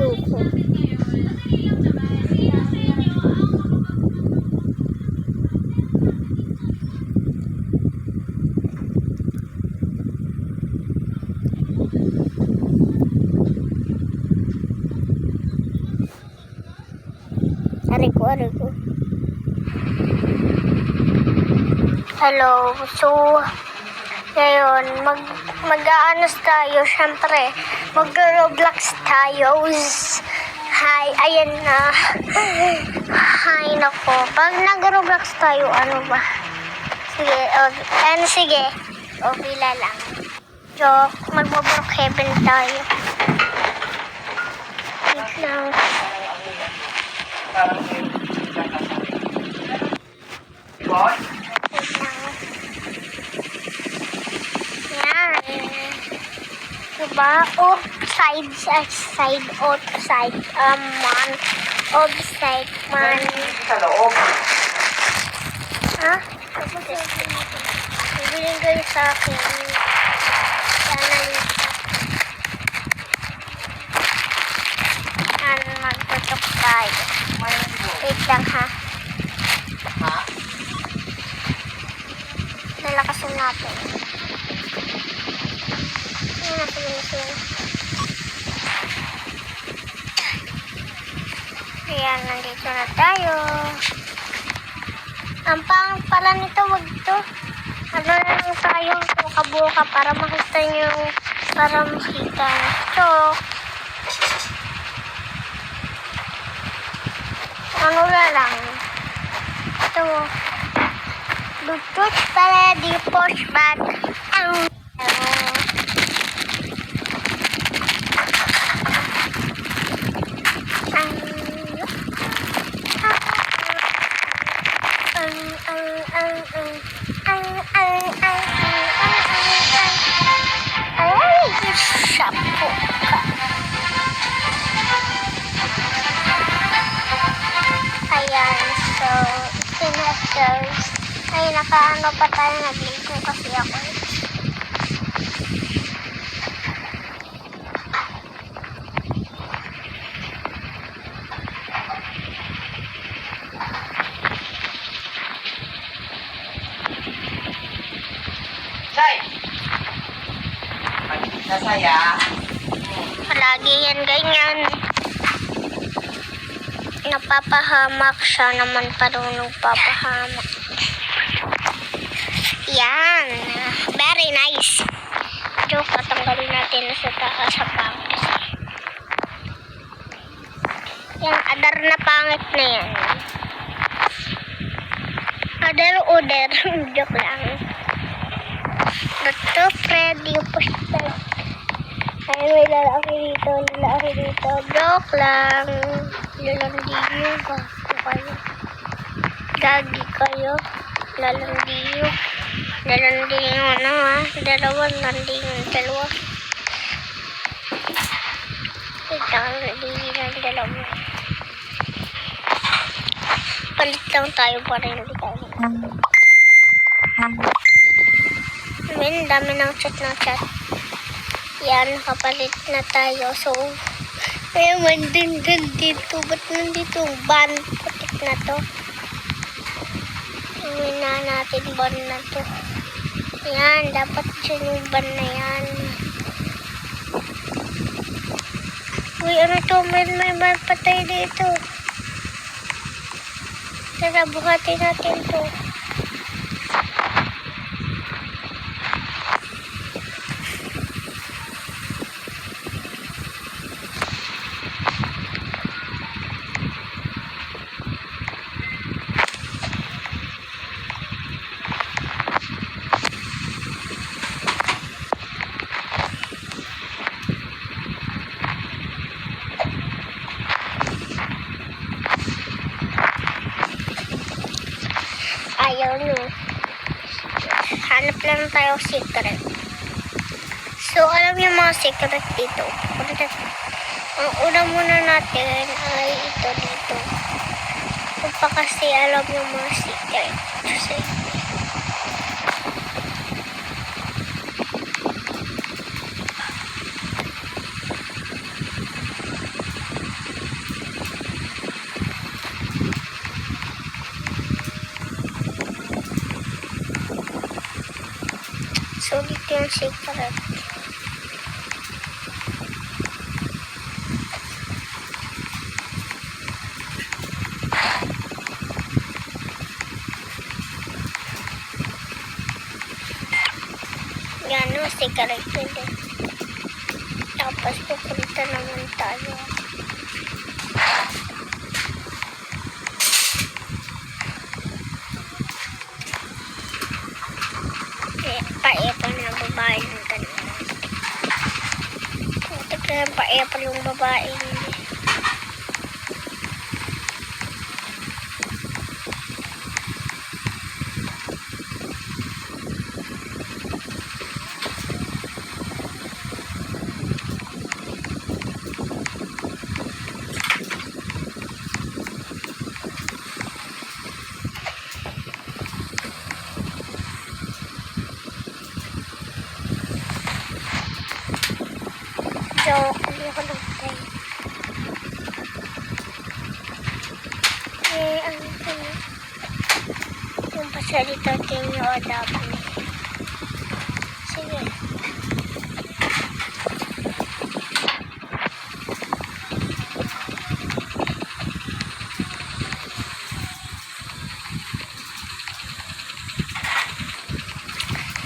ayoko. Aray ko. Hello. So, ngayon, mag-aanos tayo. Syempre, mag-Roblox tayo. Hi, ayan na. Hi, nako. Pag nag-Roblox tayo, ano ba? Sige. O, bila lang. Joke, mag-Brookhaven tayo. Wait lang. Diba? Offside man. Sa loob. Ha? Bibiling kayo sa akin. Sana Lisa. Magtutok tayo. Wait lang ha. Nalakasin natin. Ayan, nandito na tayo. Ang pangit pala nito, wag to. Ano na lang tayo buka para makita nyo, So, ano na lang. Ito. Bluetooth para di push back. Ayan, so, sinasters. Ay, nakaano pa tayo, nagligo kasi ako. Say! Nasaya. Palagi yan ganyan. Napapahamak siya naman parunong papahamak. Yan. Very nice. Joke, patanggalin natin na sa taas sa pangit. Yan, adar na pangit na yan. Adar-oder. Joke lang. Dito, Freddy, push-back. Ay, may lalaki dito. Joke lang. Lalandiyo ba? Kayo. Gagi kayo. Lalandiyo ano ha. Dalawa. Palit lang tayo para hindi tayo. Dami ng chat. Yan, nakapalit na tayo. So, may din dito. Ba't nandito ang ban? Putik na to. Uwi na natin ban na to. Yan, dapat yung ban na yan. Uy, ano to? May ban patay dito. Tara, buhatin natin to. Ayaw nyo. Hanap lang tayo secret. So, alam yung mga secret dito. Ang una muna natin ay ito dito. Kung pa kasi alam yung mga secret. So, sulit yung secret. Yan o, secret yun. Tapos pupunta naman tayo. Paepal na babae ng kanina. Ito na paepal yung babae. Joke, hindi ako nagtay. Ang yung pasalita tinyo o dapat. Sige.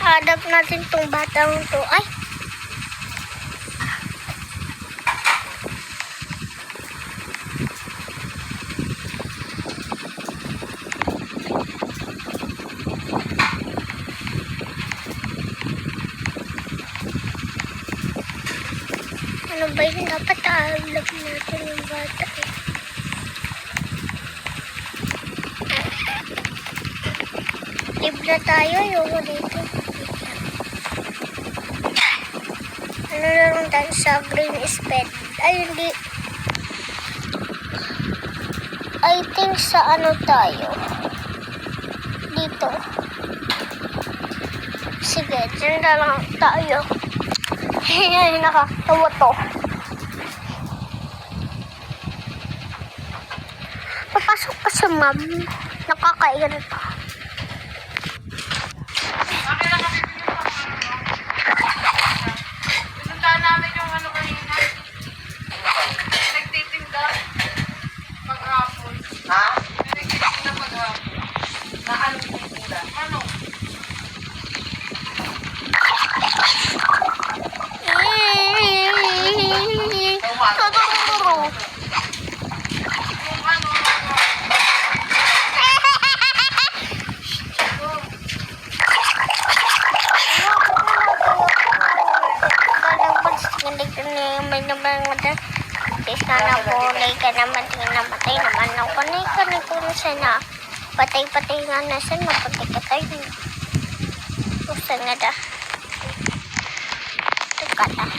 Hadap natin tong batang to. Ay! Ano ba yun? Dapat aalab natin yung bata eh. Libra tayo, ayoko dito. Ano lang tayo sa green sped? Ay, hindi. I think sa ano tayo? Dito. Sige, dyan na lang tayo. Ay, nakakatawa to. Papasok pa si ma'am. Nakakaigan pa. Bakit lang kami pinuntahan namin yung ano kanina? Nagtitinda paghapon. Ha? Nagtitinda paghapon. Na ano titinda? Ano? Sana kulay ka naman, namatay naman ako. Kanay ko na sana. Patay-patay nga na sana. Patay-patay. Gusto nga da. Ito ka na.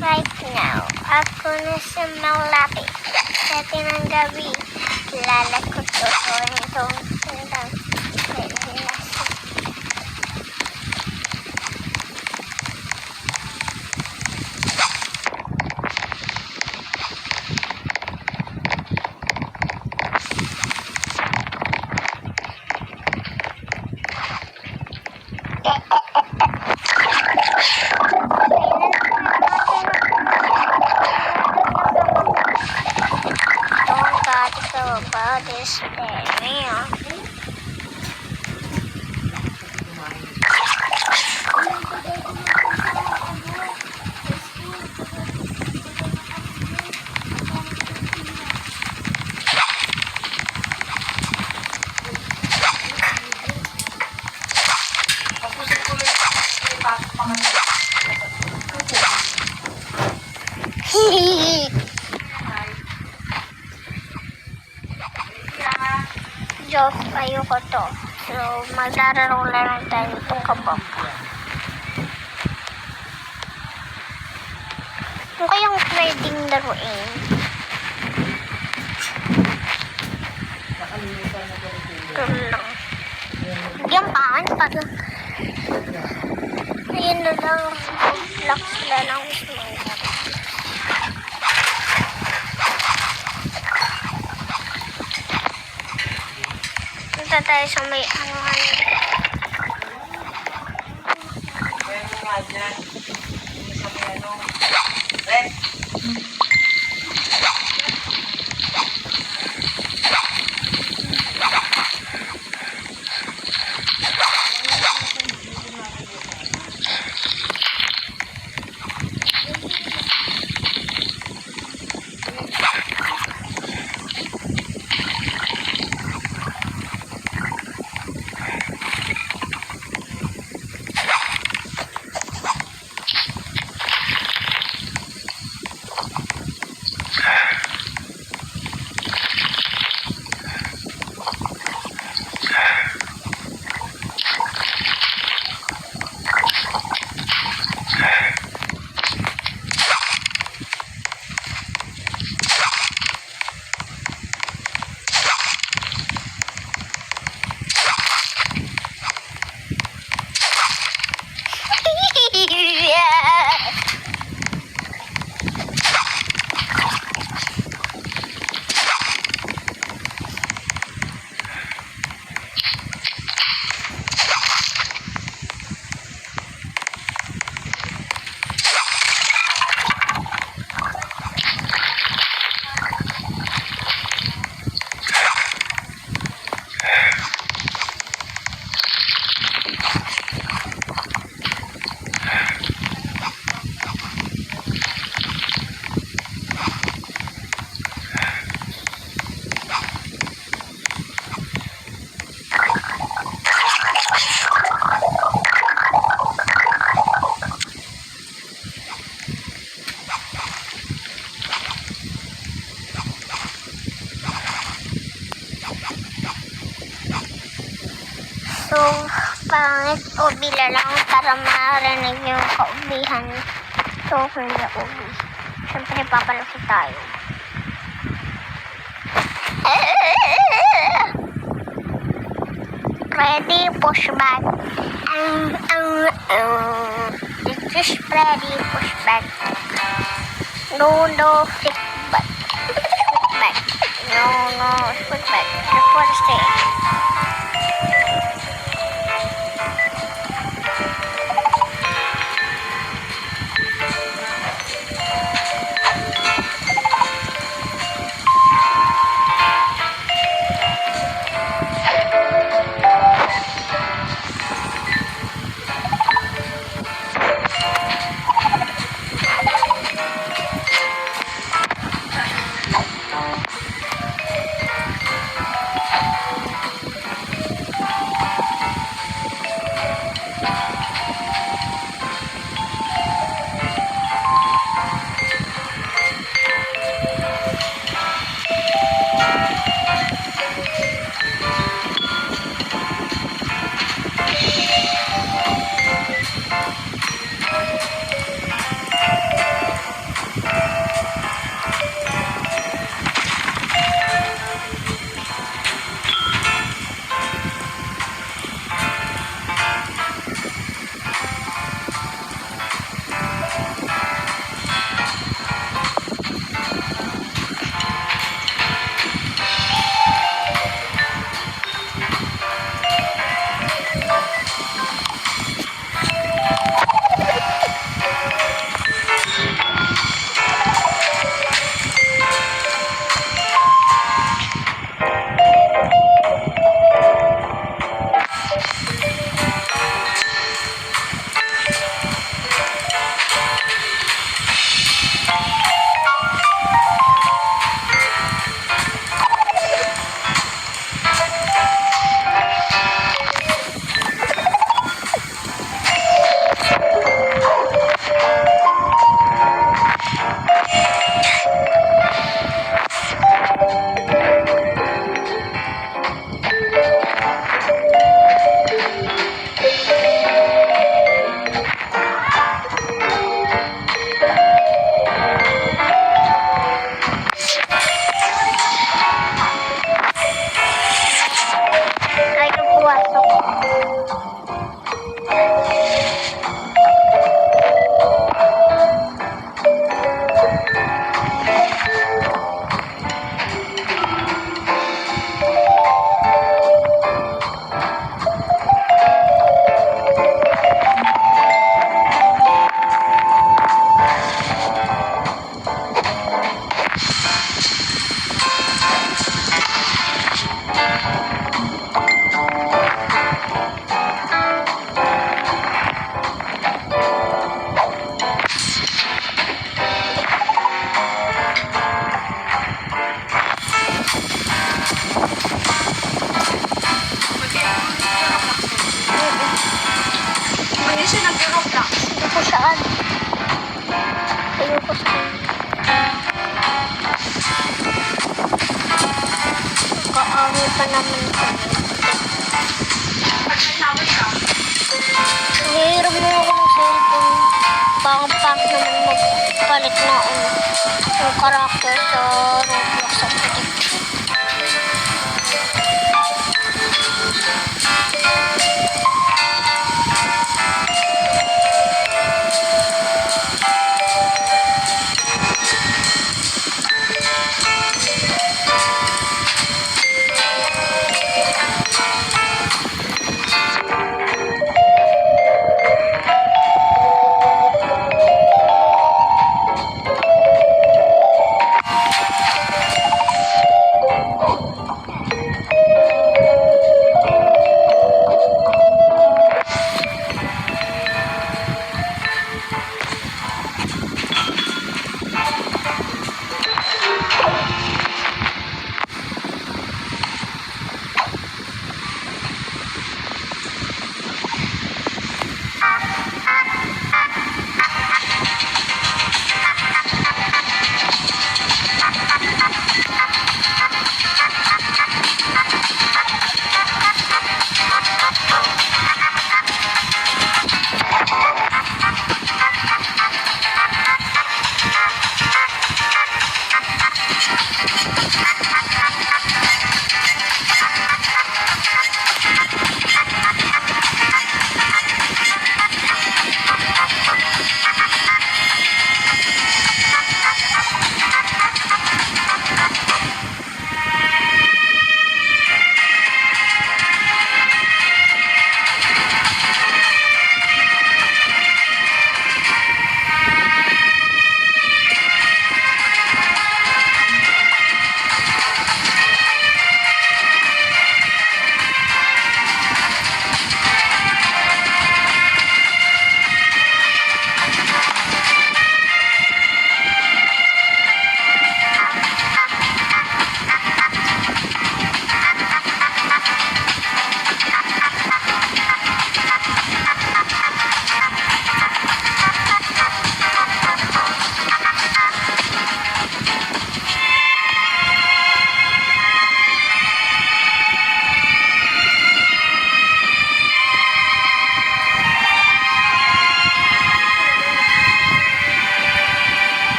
Right now, ako na sa malapit. Dati ng gabi, kilala ko to. Itong about this area. Diyos, ayoko to. So, maglalaro lang tayo itong kabok. Ano kayang pwedeng laruin? Ito lang. Diyan paan para... Ayun na lang. Block sila ng smile. Punta tayo sa may ano. Kaya mo nga dyan. Hindi sa may ano. Red. So, pangit ubi lang para marinig yung kaubihan. So, hindi ubi. Siyempre, papalaki tayo. Ready, push back. This is ready, push back. No, sit back. Sit back. No, sit back. That's what I say. naman kami. Pag may tawag ka, Nahiram mo ako ng cellphone. Pang naman magpalit na yung karakter sa Roblox at putik.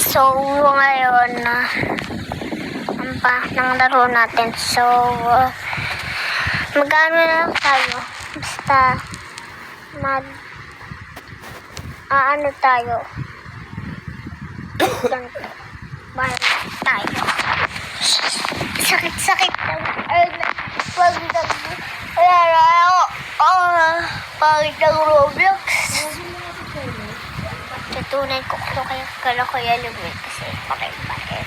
So, ngayon na ang pa ng laro natin. So, mag-ano na lang tayo. Basta, ano tayo. Ganito. Bayan tayo. Sakit-sakit lang. Pag ng Roblox. Tutunan ko kaya Lumit kasi pakit-pakit.